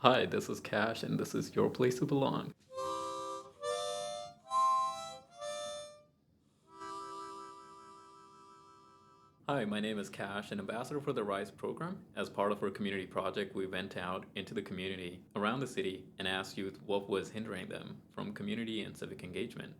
Hi, this is Cash, and this is your place to belong. Hi, my name is Cash, an ambassador for the RISE program. As part of our community project, we went out into the community around the city and asked youth what was hindering them from community and civic engagement.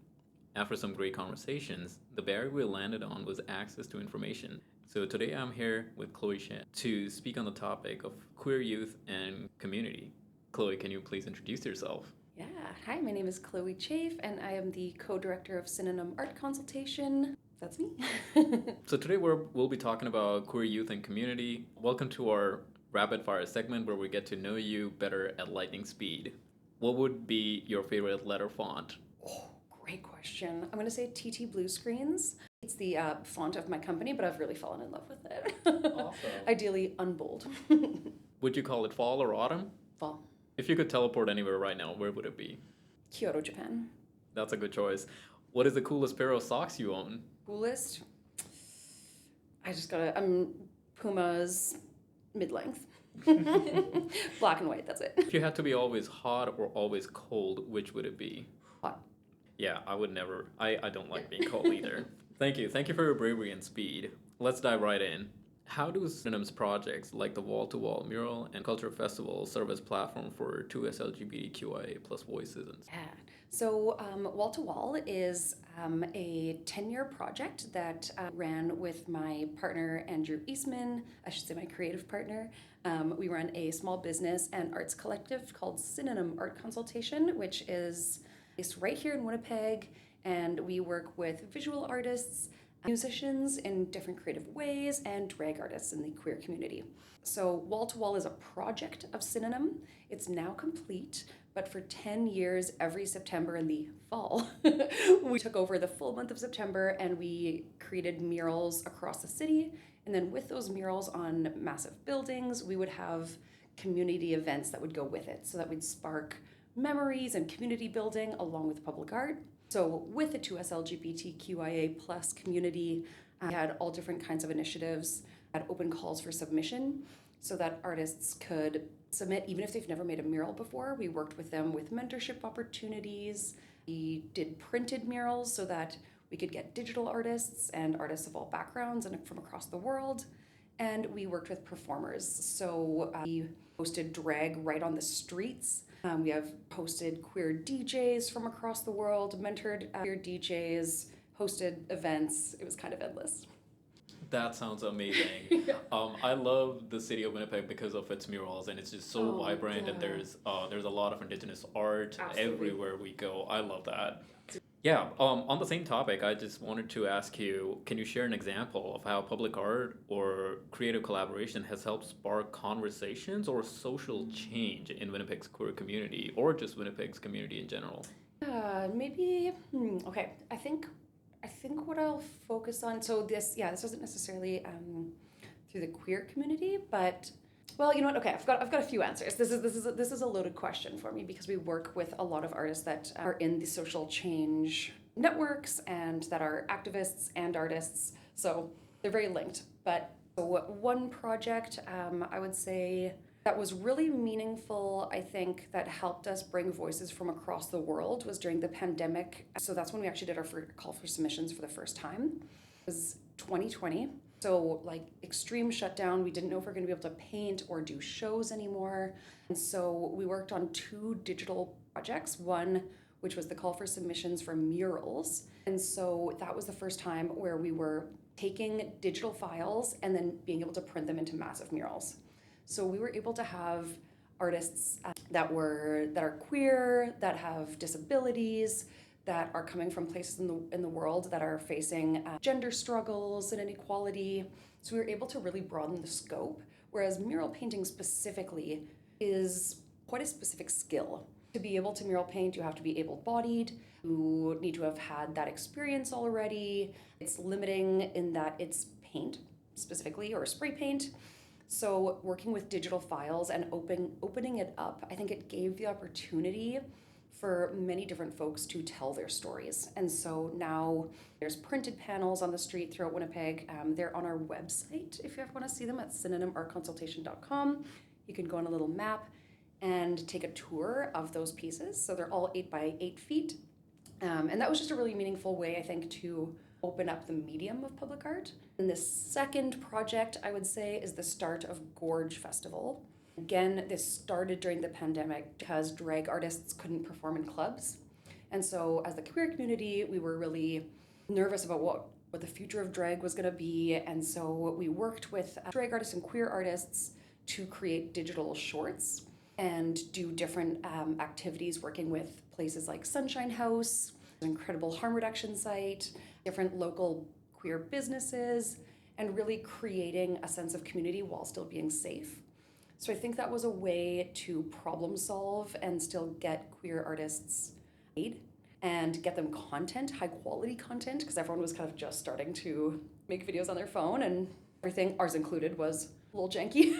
After some great conversations, the barrier we landed on was access to information. So today I'm here with Chole Chafe to speak on the topic of queer youth and community. Chloe, can you please introduce yourself? Yeah, hi, my name is Chole Chafe, and I am the co-director of Synonym Art Consultation. That's me. So today we'll be talking about queer youth and community. Welcome to our rapid fire segment where we get to know you better at lightning speed. What would be your favorite letter font? Oh, great question. I'm going to say TT Blue Screens. It's the font of my company, but I've really fallen in love with it. Awesome. Ideally, unbold. Would you call it fall or autumn? Fall. If you could teleport anywhere right now, where would it be? Kyoto, Japan. That's a good choice. What is the coolest pair of socks you own? Coolest. Puma's mid-length. Black and white, that's it. If you had to be always hot or always cold, which would it be? Hot. Yeah, I would never. I don't like being cold either. Thank you. Thank you for your bravery and speed. Let's dive right in. How do Synonyms projects like the Wall to Wall mural and Culture Festival serve as platform for 2S LGBTQIA plus voices? Yeah. So Wall to Wall is a 10-year project that ran with my partner, Andrew Eastman, I should say my creative partner. We run a small business and arts collective called Synonym Art Consultation, which is based right here in Winnipeg, and we work with visual artists, musicians in different creative ways, and drag artists in the queer community. So Wall to Wall is a project of Synonym. It's now complete, but for 10 years, every September in the fall, we took over the full month of September and we created murals across the city. And then with those murals on massive buildings, we would have community events that would go with it. So that would spark memories and community building along with public art. So with the 2S LGBTQIA plus community, we had all different kinds of initiatives, had open calls for submission so that artists could submit even if they've never made a mural before. We worked with them with mentorship opportunities. We did printed murals so that we could get digital artists and artists of all backgrounds and from across the world. And we worked with performers. So we hosted drag right on the streets. We have hosted queer DJs from across the world, mentored queer DJs, hosted events. It was kind of endless. That sounds amazing. Yeah. I love the city of Winnipeg because of its murals, and it's just so Oh, vibrant. And yeah. there's a lot of indigenous art Absolutely. everywhere we go. I love that. Yeah. On the same topic, I just wanted to ask you: can you share an example of how public art or creative collaboration has helped spark conversations or social change in Winnipeg's queer community, or just Winnipeg's community in general? Maybe. Okay. I think what I'll focus on. So this wasn't necessarily through the queer community, but well, you know what? Okay, I've got a few answers. This is a loaded question for me because we work with a lot of artists that are in the social change networks and that are activists and artists. So they're very linked. But one project I would say that was really meaningful, I think, that helped us bring voices from across the world was during the pandemic. So that's when we actually did our call for submissions for the first time. It was 2020. So like extreme shutdown, we didn't know if we were going to be able to paint or do shows anymore. And so we worked on two digital projects. One, which was the call for submissions for murals. And so that was the first time where we were taking digital files and then being able to print them into massive murals. So we were able to have artists that are queer, that have disabilities, that are coming from places in the world that are facing gender struggles and inequality. So we were able to really broaden the scope, whereas mural painting specifically is quite a specific skill. To be able to mural paint, you have to be able-bodied, you need to have had that experience already. It's limiting in that it's paint specifically, or spray paint. So working with digital files and opening it up, I think it gave the opportunity for many different folks to tell their stories. And so now there's printed panels on the street throughout Winnipeg. They're on our website if you ever want to see them at synonymartconsultation.com. You can go on a little map and take a tour of those pieces. So they're all 8 by 8 feet. And that was just a really meaningful way, I think, to open up the medium of public art. And the second project, I would say, is the start of Gorge Festival. Again, this started during the pandemic because drag artists couldn't perform in clubs. And so as the queer community, we were really nervous about what the future of drag was going to be. And so we worked with drag artists and queer artists to create digital shorts and do different activities, working with places like Sunshine House, an incredible harm reduction site, different local queer businesses, and really creating a sense of community while still being safe. So I think that was a way to problem solve and still get queer artists paid and get them content, high quality content, because everyone was kind of just starting to make videos on their phone, and everything, ours included, was a little janky.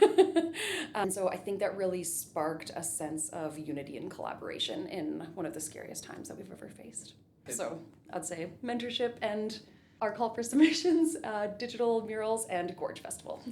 And so I think that really sparked a sense of unity and collaboration in one of the scariest times that we've ever faced. So I'd say mentorship and our call for submissions, digital murals, and Gorge Festival.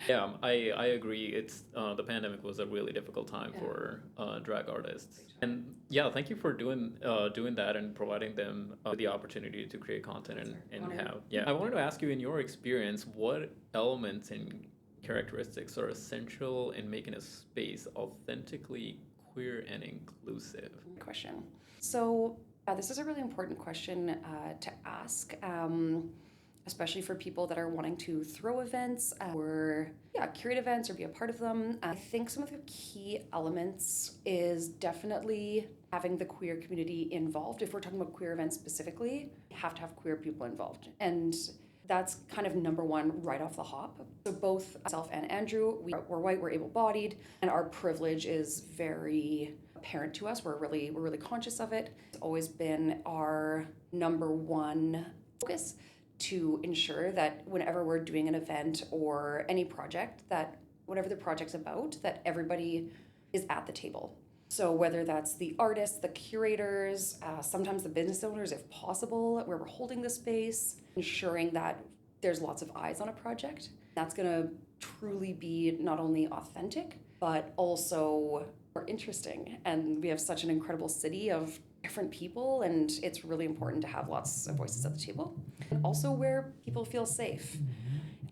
Yeah, I agree. It's the pandemic was a really difficult time for drag artists, and yeah, thank you for doing that and providing them the opportunity to create content and have. Yeah, I wanted to ask you, in your experience, what elements and characteristics are essential in making a space authentically queer and inclusive? Question. So this is a really important question to ask, especially for people that are wanting to throw events or curate events or be a part of them. I think some of the key elements is definitely having the queer community involved. If we're talking about queer events specifically, you have to have queer people involved. And that's kind of number one right off the hop. So both myself and Andrew, we're white, we're able-bodied, and our privilege is very apparent to us. We're really conscious of it. It's always been our number one focus to ensure that whenever we're doing an event or any project, that whatever the project's about, that everybody is at the table. So whether that's the artists, the curators, sometimes the business owners, if possible, where we're holding the space, ensuring that there's lots of eyes on a project. That's gonna truly be not only authentic, but also more interesting. And we have such an incredible city of different people, and it's really important to have lots of voices at the table. And also where people feel safe.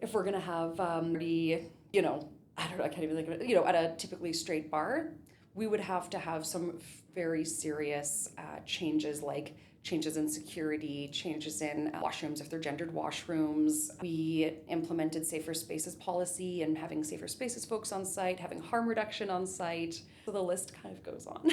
If we're gonna have I can't even think of it, at a typically straight bar, we would have to have some very serious changes, like changes in security, changes in washrooms if they're gendered washrooms. We implemented safer spaces policy and having safer spaces folks on site, having harm reduction on site. So the list kind of goes on.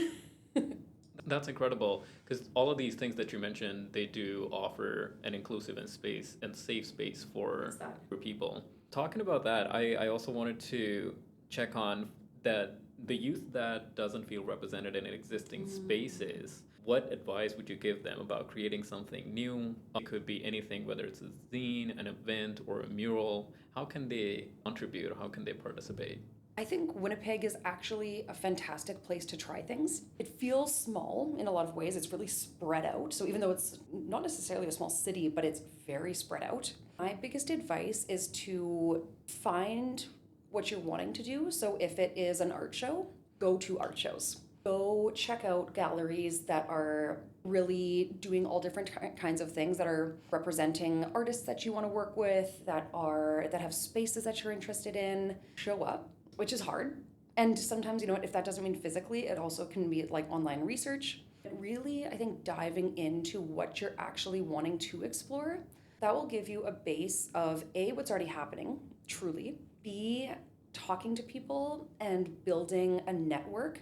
That's incredible, because all of these things that you mentioned, they do offer an inclusive and safe space for people. Talking about that, I also wanted to check on that the youth that doesn't feel represented in existing spaces. What advice would you give them about creating something new? It could be anything, whether it's a zine, an event, or a mural. How can they contribute, or how can they participate? I think Winnipeg is actually a fantastic place to try things. It feels small in a lot of ways. It's really spread out. So even though it's not necessarily a small city, but it's very spread out. My biggest advice is to find what you're wanting to do. So if it is an art show, go to art shows. Go check out galleries that are really doing all different kinds of things, that are representing artists that you want to work with, that have spaces that you're interested in. Show up, which is hard. And sometimes, if that doesn't mean physically, it also can be like online research. But really, I think diving into what you're actually wanting to explore, that will give you a base of A, what's already happening, truly, B, talking to people and building a network.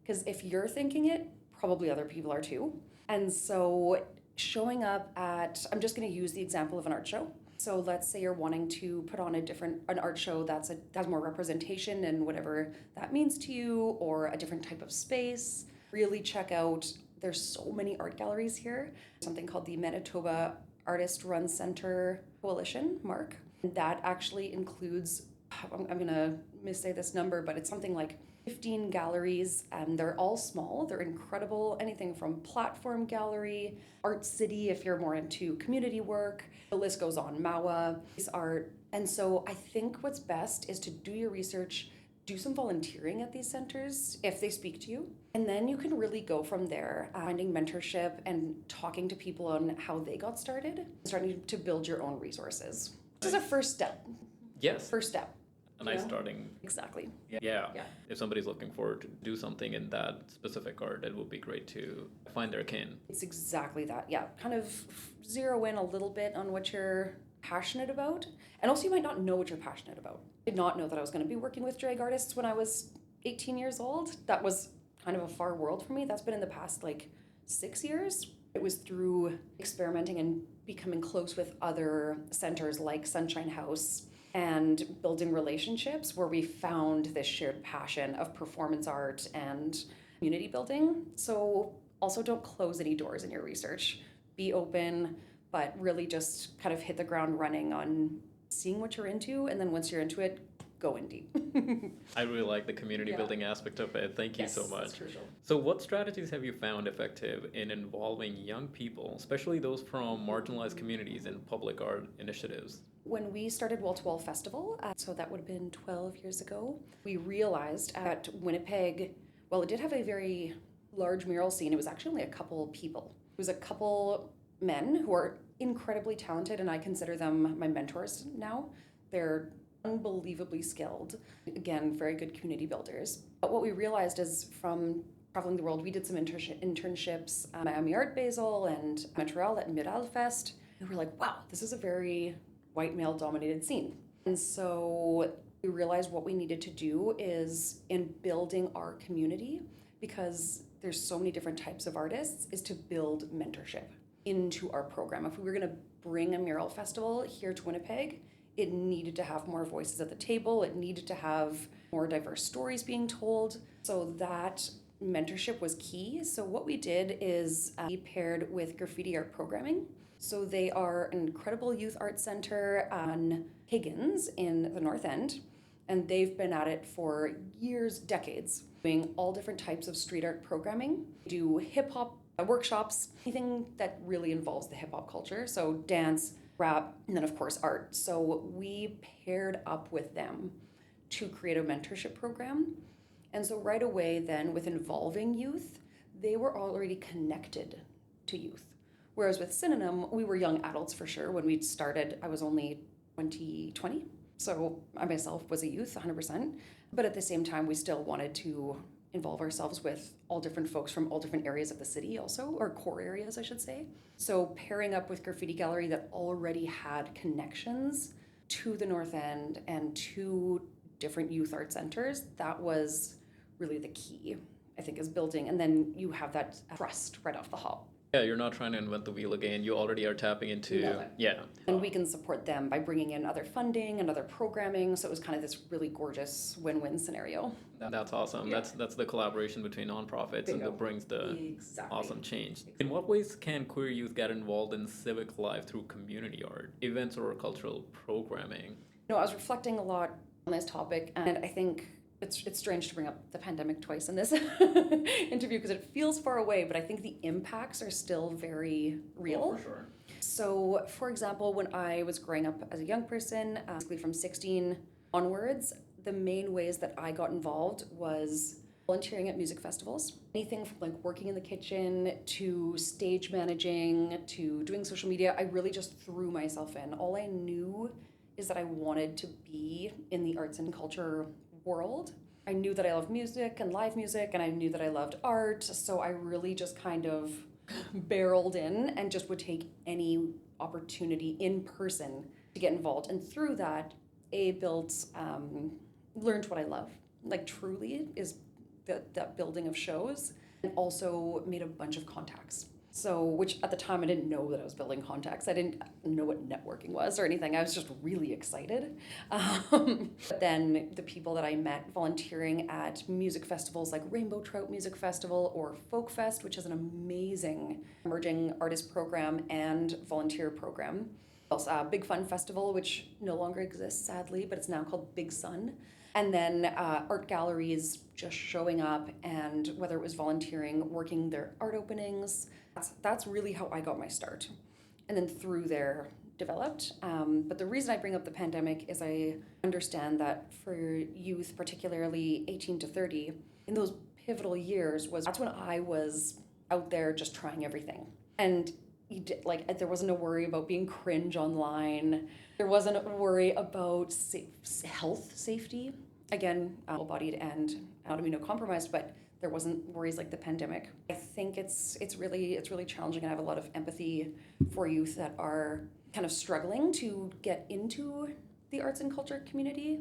Because if you're thinking it, probably other people are too. And so showing up at, I'm just going to use the example of an art show. So let's say you're wanting to put on an art show that has more representation and whatever that means to you, or a different type of space. Really check out, there's so many art galleries here. Something called the Manitoba Artist Run Center Coalition, MARC. That actually includes, I'm going to missay this number, but it's something like 15 galleries, and they're all small. They're incredible. Anything from Platform Gallery, Art City if you're more into community work. The list goes on. MAWA, art. And so I think what's best is to do your research, do some volunteering at these centers if they speak to you. And then you can really go from there, finding mentorship and talking to people on how they got started, starting to build your own resources. This is a first step. Yes. First step. A nice starting. Exactly. Yeah. If somebody's looking forward to do something in that specific art, it would be great to find their kin. It's exactly that. Yeah. Kind of zero in a little bit on what you're passionate about. And also you might not know what you're passionate about. I did not know that I was going to be working with drag artists when I was 18 years old. That was kind of a far world for me. That's been in the past 6 years. It was through experimenting and becoming close with other centers like Sunshine House and building relationships where we found this shared passion of performance art and community building. So also don't close any doors in your research. Be open, but really just kind of hit the ground running on seeing what you're into, and then once you're into it, go in deep. I really like the community building aspect of it. Thank you so much. That's crucial. So what strategies have you found effective in involving young people, especially those from marginalized communities, in public art initiatives? When we started Wall to Wall Festival, so that would have been 12 years ago, we realized at Winnipeg, well, it did have a very large mural scene. It was actually only a couple people. It was a couple men who are incredibly talented, and I consider them my mentors now. They're unbelievably skilled. Again, very good community builders. But what we realized is from traveling the world, we did some internships at Miami Art Basel and Montreal at Miral Fest. And we're like, wow, this is a very white male dominated scene. And so we realized what we needed to do is in building our community, because there's so many different types of artists, is to build mentorship into our program. If we were going to bring a mural festival here to Winnipeg, it needed to have more voices at the table. It needed to have more diverse stories being told. So that mentorship was key. So what we did is we paired with graffiti art programming. So they are an incredible youth art center on Higgins in the North End. And they've been at it for years, decades, doing all different types of street art programming. They do hip hop workshops, anything that really involves the hip hop culture. So dance, rap, and then of course art. So we paired up with them to create a mentorship program. And so right away then with involving youth, they were already connected to youth. Whereas with Synonym, we were young adults for sure. When we started, I was only 20. So I myself was a youth, 100%. But at the same time, we still wanted to involve ourselves with all different folks from all different areas of the city also, or core areas, I should say. So pairing up with Graffiti Gallery that already had connections to the North End and to different youth art centers, that was really the key, I think, is building. And then you have that trust right off the hop. Yeah, you're not trying to invent the wheel again. You already are tapping into, And we can support them by bringing in other funding and other programming. So it was kind of this really gorgeous win-win scenario. That's awesome. Yeah. That's the collaboration between nonprofits and that brings the Exactly. awesome change. In what ways can queer youth get involved in civic life through community art, events, or cultural programming? I was reflecting a lot on this topic, and I think it's strange to bring up the pandemic twice in this interview because it feels far away, but I think the impacts are still very real. Oh, for sure. So, for example, when I was growing up as a young person, basically from 16 onwards, the main ways that I got involved was volunteering at music festivals. Anything from working in the kitchen to stage managing to doing social media, I really just threw myself in. All I knew is that I wanted to be in the arts and culture world. I knew that I loved music and live music, and I knew that I loved art, so I really just kind of barreled in and just would take any opportunity in person to get involved. And through that, learned what I love. Truly is that building of shows, and also made a bunch of contacts. So, which at the time I didn't know that I was building contacts. I didn't know what networking was or anything. I was just really excited. But then the people that I met volunteering at music festivals like Rainbow Trout Music Festival or Folk Fest, which is an amazing emerging artist program and volunteer program. Also, Big Fun Festival, which no longer exists, sadly, but it's now called Big Sun. And then art galleries just showing up, and whether it was volunteering, working their art openings, that's really how I got my start. And then through there, developed. But the reason I bring up the pandemic is I understand that for youth, particularly 18 to 30, in those pivotal years that's when I was out there just trying everything. And there wasn't a worry about being cringe online. There wasn't a worry about health safety. Again, able-bodied and not immunocompromised, but there wasn't worries like the pandemic. I think it's really challenging, and I have a lot of empathy for youth that are kind of struggling to get into the arts and culture community.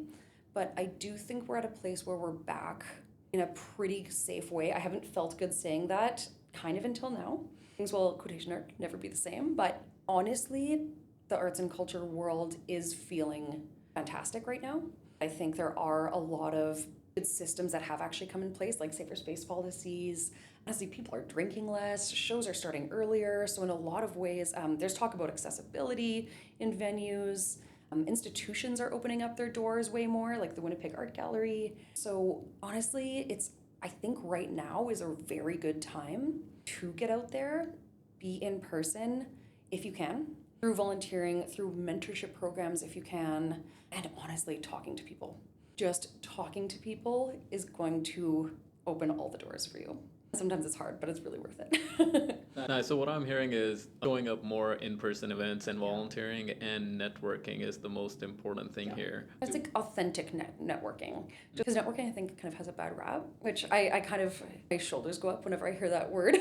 But I do think we're at a place where we're back in a pretty safe way. I haven't felt good saying that kind of until now. Things will, quotation mark, never be the same. But honestly, the arts and culture world is feeling fantastic right now. I think there are a lot of good systems that have actually come in place, like safer space policies. Honestly, people are drinking less, shows are starting earlier. So in a lot of ways, there's talk about accessibility in venues. Institutions are opening up their doors way more, like the Winnipeg Art Gallery. So honestly, I think right now is a very good time to get out there, be in person if you can, through volunteering, through mentorship programs if you can, and honestly, talking to people. Just talking to people is going to open all the doors for you. Sometimes it's hard, but it's really worth it. Nice. So what I'm hearing is showing up more in-person events and volunteering and networking is the most important thing here. It's like authentic networking. Because networking, I think, kind of has a bad rap, which I kind of, my shoulders go up whenever I hear that word,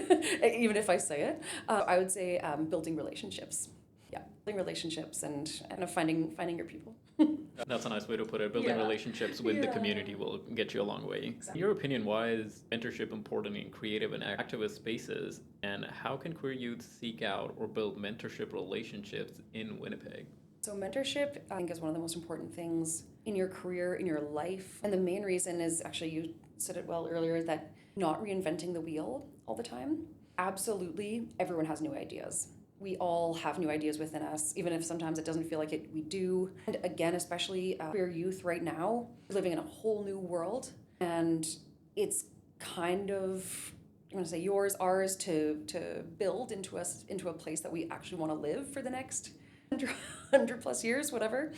even if I say it. I would say building relationships. Yeah, building relationships and finding your people. That's a nice way to put it. Building relationships with the community will get you a long way. Exactly. In your opinion, why is mentorship important in creative and activist spaces? And how can queer youth seek out or build mentorship relationships in Winnipeg? So mentorship, I think, is one of the most important things in your career, in your life. And the main reason is, actually, you said it well earlier, that not reinventing the wheel all the time. Absolutely, everyone has new ideas. We all have new ideas within us, even if sometimes it doesn't feel like it, we do. And again, especially queer youth right now, living in a whole new world. And it's kind of, I'm going to say yours, ours, to build into a place that we actually want to live for the next 100 plus years, whatever,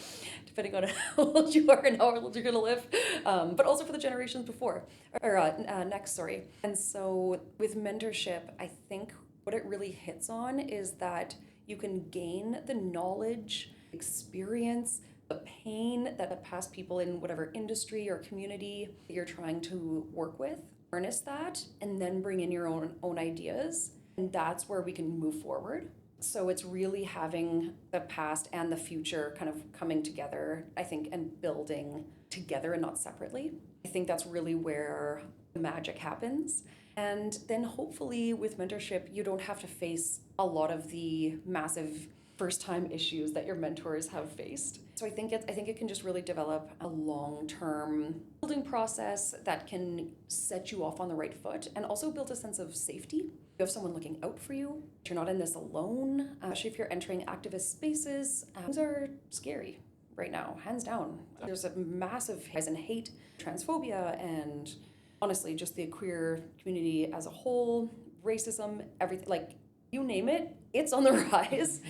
depending on how old you are and how old you're going to live, but also for the generations before, or next, sorry. And so with mentorship, I think what it really hits on is that you can gain the knowledge, experience, the pain that past people in whatever industry or community that you're trying to work with, harness that, and then bring in your own ideas. And that's where we can move forward. So it's really having the past and the future kind of coming together, I think, and building together and not separately. I think that's really where the magic happens. And then hopefully with mentorship, you don't have to face a lot of the massive first-time issues that your mentors have faced. So I think it can just really develop a long-term building process that can set you off on the right foot and also build a sense of safety. You have someone looking out for you. You're not in this alone, especially if you're entering activist spaces. Things are scary right now, hands down. There's a massive rise in hate, transphobia, and honestly, just the queer community as a whole, racism, everything, like you name it, it's on the rise.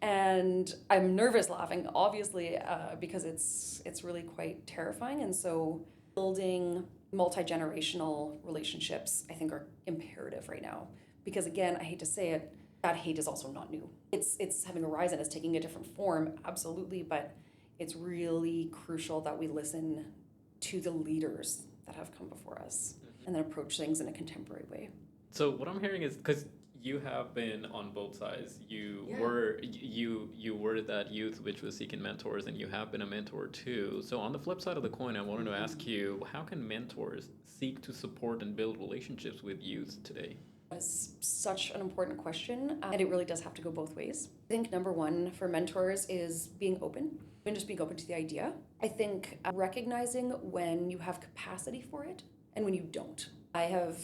And I'm nervous laughing, obviously, because it's really quite terrifying. And so building multi-generational relationships, I think, are imperative right now. Because again, I hate to say it, that hate is also not new. It's having a rise and it's taking a different form, absolutely, but it's really crucial that we listen to the leaders that have come before us and then approach things in a contemporary way. So what I'm hearing is, because you have been on both sides. You were that youth which was seeking mentors, and you have been a mentor too. So on the flip side of the coin, I wanted to ask you, how can mentors seek to support and build relationships with youth today? That is such an important question, and it really does have to go both ways. I think number one for mentors is being open, and just being open to the idea. I think recognizing when you have capacity for it and when you don't. I have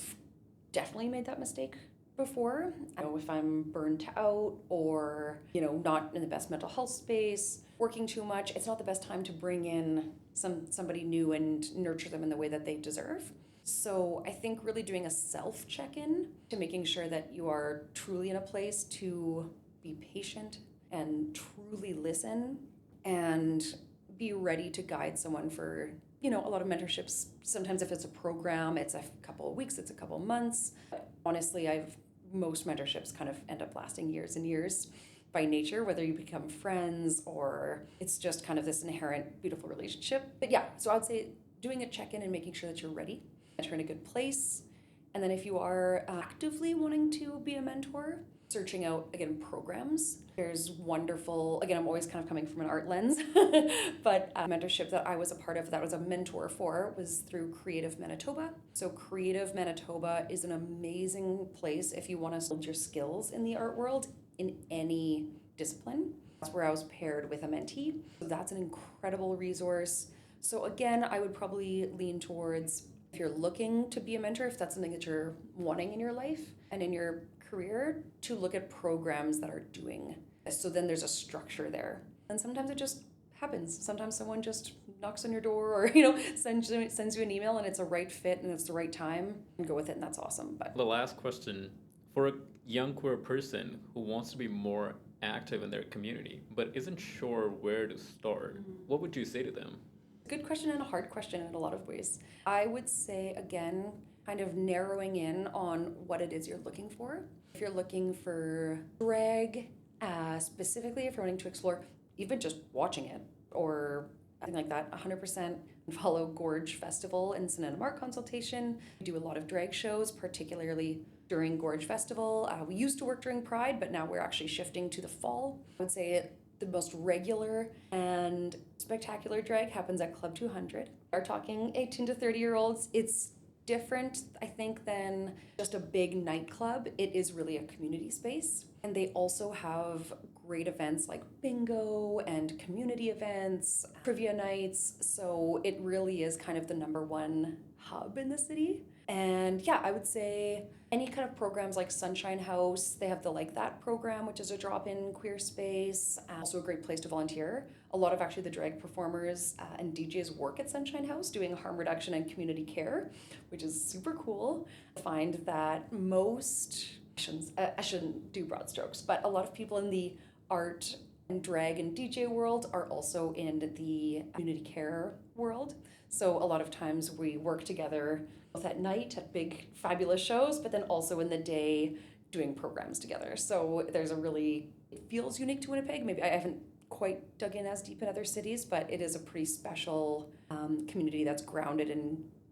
definitely made that mistake before. I know if I'm burnt out or, not in the best mental health space, working too much, it's not the best time to bring in somebody new and nurture them in the way that they deserve. So I think really doing a self check-in to making sure that you are truly in a place to be patient and truly listen and be ready to guide someone for, a lot of mentorships. Sometimes if it's a program, it's a couple of weeks, it's a couple of months. Honestly, most mentorships kind of end up lasting years and years by nature, whether you become friends or it's just kind of this inherent beautiful relationship. But yeah, so I would say doing a check-in and making sure that you're ready, that you're in a good place. And then if you are actively wanting to be a mentor, searching out, again, programs. There's wonderful, again, I'm always kind of coming from an art lens, but a mentorship that I was a part of, that was a mentor for, was through Creative Manitoba. So Creative Manitoba is an amazing place if you want to build your skills in the art world in any discipline. That's where I was paired with a mentee. So that's an incredible resource. So again, I would probably lean towards, if you're looking to be a mentor, if that's something that you're wanting in your life and in your career, to look at programs that are doing this. So then there's a structure there. And sometimes it just happens. Sometimes someone just knocks on your door or, sends you an email and it's a right fit and it's the right time, and go with it, and that's awesome. But The last question, for a young queer person who wants to be more active in their community but isn't sure where to start, what would you say to them? Good question, and a hard question in a lot of ways. I would say, again, kind of narrowing in on what it is you're looking for. If you're looking for drag, specifically if you're wanting to explore even just watching it or something like that, 100% follow Gorge Festival and Synonymous Art Consultation. We do a lot of drag shows, particularly during Gorge Festival. We used to work during Pride, but now we're actually shifting to the fall. I would say the most regular and spectacular drag happens at Club 200. We're talking 18 to 30-year-olds. It's different, I think, than just a big nightclub. It is really a community space. And they also have great events like bingo and community events, trivia nights. So it really is kind of the number one hub in the city. And yeah, I would say any kind of programs like Sunshine House, they have the Like That program, which is a drop-in queer space, also a great place to volunteer. A lot of actually the drag performers and DJs work at Sunshine House doing harm reduction and community care, which is super cool. I find that I shouldn't do broad strokes, but a lot of people in the art and drag and DJ world are also in the community care world. So a lot of times we work together both at night at big fabulous shows, but then also in the day doing programs together. So it feels unique to Winnipeg. Maybe I haven't quite dug in as deep in other cities, but it is a pretty special community that's grounded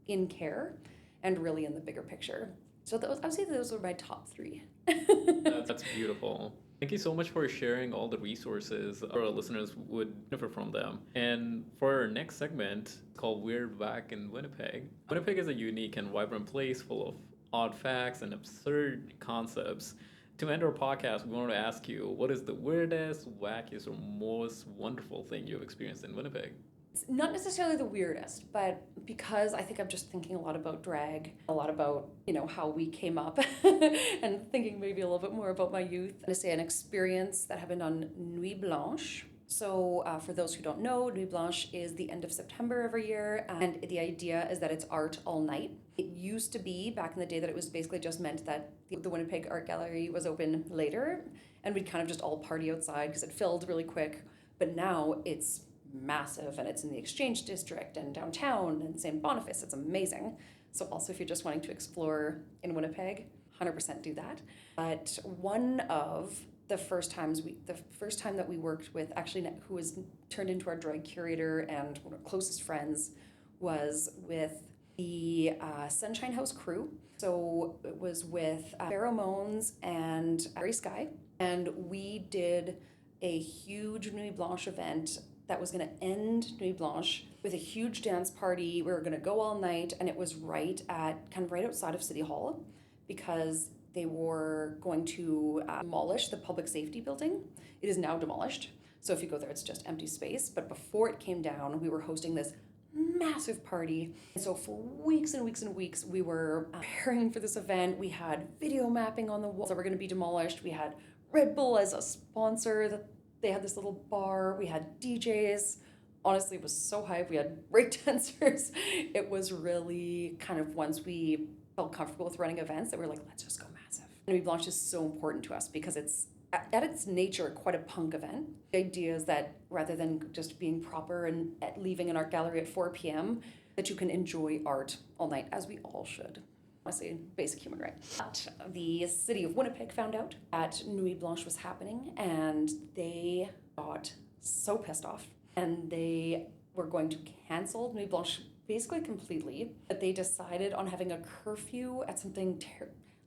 in care and really in the bigger picture. So I would say those are my top three. That's beautiful. Thank you so much for sharing all the resources. Our listeners would benefit from them. And for our next segment called Weird Whack in Winnipeg, Winnipeg is a unique and vibrant place full of odd facts and absurd concepts. To end our podcast, we wanted to ask you, what is the weirdest, wackiest, or most wonderful thing you've experienced in Winnipeg? It's not necessarily the weirdest, but because I think I'm just thinking a lot about drag, a lot about, how we came up and thinking maybe a little bit more about my youth. I'm going to say an experience that happened on Nuit Blanche. So for those who don't know, Nuit Blanche is the end of September every year, and the idea is that it's art all night. It used to be, back in the day, that it was basically just meant that the Winnipeg Art Gallery was open later, and we'd kind of just all party outside because it filled really quick. But now it's massive, and it's in the Exchange District and downtown and St. Boniface. It's amazing. So also if you're just wanting to explore in Winnipeg, 100% do that. But one of the first time that we worked with, actually, who was turned into our drag curator and one of our closest friends, was with the Sunshine House crew. So it was with Pheromones and Harry Sky, and we did a huge Nuit Blanche event that was going to end Nuit Blanche with a huge dance party. We were going to go all night, and it was right outside of City Hall, because they were going to demolish the public safety building. It is now demolished, so if you go there, it's just empty space. But before it came down, we were hosting this massive party. And so for weeks and weeks and weeks, we were preparing for this event. We had video mapping on the walls that were going to be demolished. We had Red Bull as a sponsor. They had this little bar. We had DJs. Honestly, it was so hype. We had break dancers. It was really kind of, once we felt comfortable with running events, that we were like, let's just go massive. And Nuit Blanche is so important to us because it's at its nature quite a punk event. The idea is that rather than just being proper and leaving an art gallery at 4 p.m., that you can enjoy art all night, as we all should. Honestly, basic human right. But the city of Winnipeg found out that Nuit Blanche was happening, and they got so pissed off, and they were going to cancel Nuit Blanche basically completely. But they decided on having a curfew at something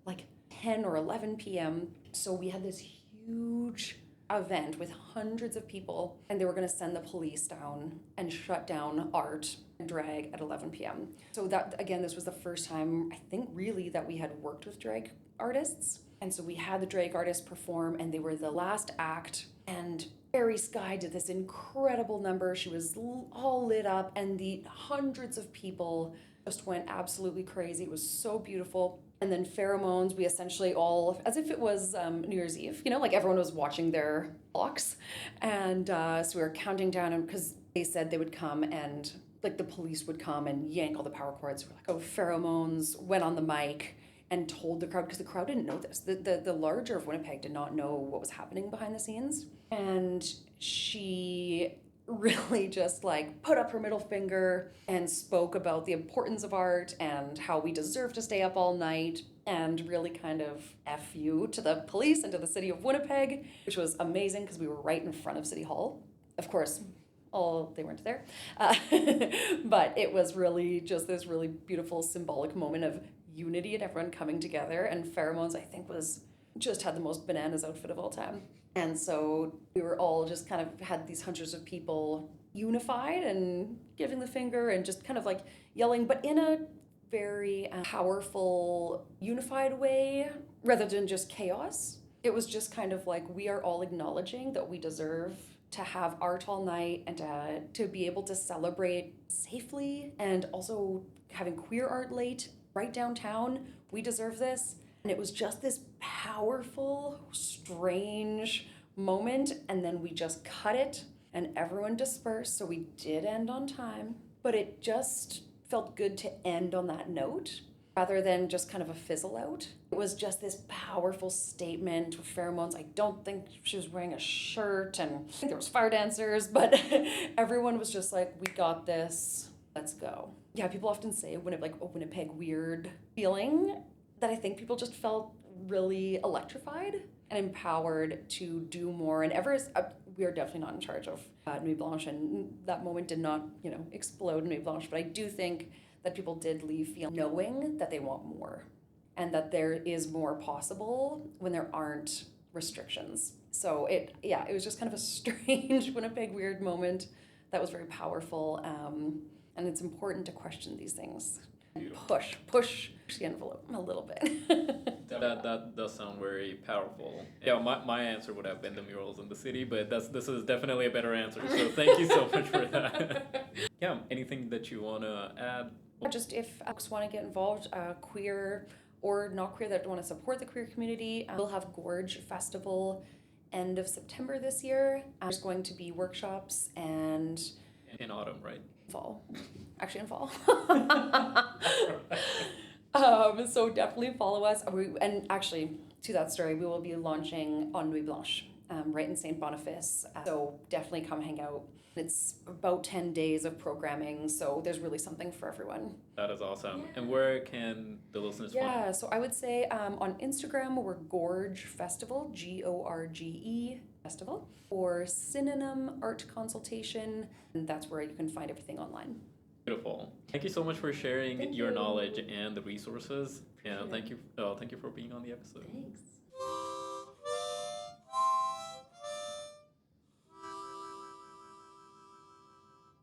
like 10 or 11 p.m. So we had this huge event with hundreds of people, and they were going to send the police down and shut down art and drag at 11 p.m. So that, again, this was the first time, I think, really, that we had worked with drag artists. And so we had the drag artists perform, and they were the last act, and Fairy Sky did this incredible number. She was all lit up, and the hundreds of people just went absolutely crazy. It was so beautiful. And then Pheromones, we essentially all, as if it was New Year's Eve, like everyone was watching their clocks. And so we were counting down, and because they said they would come and like the police would come and yank all the power cords. We're like, oh, Pheromones went on the mic and told the crowd, because the crowd didn't know this. The larger of Winnipeg did not know what was happening behind the scenes. And she really just like put up her middle finger and spoke about the importance of art and how we deserve to stay up all night, and really kind of F you to the police and to the city of Winnipeg, which was amazing because we were right in front of City Hall. Of course, they weren't there. But it was really just this really beautiful symbolic moment of unity and everyone coming together. And Pheromones, I think, just had the most bananas outfit of all time. And so we were all just kind of had these hundreds of people unified and giving the finger and just kind of like yelling, but in a very powerful, unified way, rather than just chaos. It was just kind of like, we are all acknowledging that we deserve to have art all night and to be able to celebrate safely, and also having queer art late right downtown. We deserve this. And it was just this powerful, strange moment. And then we just cut it and everyone dispersed. So we did end on time. But it just felt good to end on that note rather than just kind of a fizzle out. It was just this powerful statement with Pheromones. I don't think she was wearing a shirt, and I think there was fire dancers, but everyone was just like, we got this, let's go. Yeah, people often say Winnipeg weird feeling, that I think people just felt really electrified and empowered to do more. And we are definitely not in charge of Nuit Blanche, and that moment did not, explode Nuit Blanche. But I do think that people did leave knowing that they want more, and that there is more possible when there aren't restrictions. So it was just kind of a strange Winnipeg weird moment that was very powerful. And it's important to question these things. Push the envelope a little bit. That does sound very powerful. Yeah, my answer would have been the murals in the city, but this is definitely a better answer. So thank you so much for that. Yeah, anything that you want to add? Just if folks want to get involved, queer or not queer, that want to support the queer community, we'll have Gorge Festival end of September this year. There's going to be workshops and in autumn, right? Fall. Actually in fall. So definitely follow us. And actually, to that story, we will be launching on Nuit Blanche, right in St. Boniface. So definitely come hang out. It's about 10 days of programming, so there's really something for everyone. That is awesome. Yeah. And where can the listeners find? Yeah, so I would say on Instagram, we're Gorge Festival, Gorge Festival, or Synonym Art Consultation, and that's where you can find everything online. Beautiful. Thank you so much for sharing your knowledge and the resources. Yeah, thank you for being on the episode. Thanks.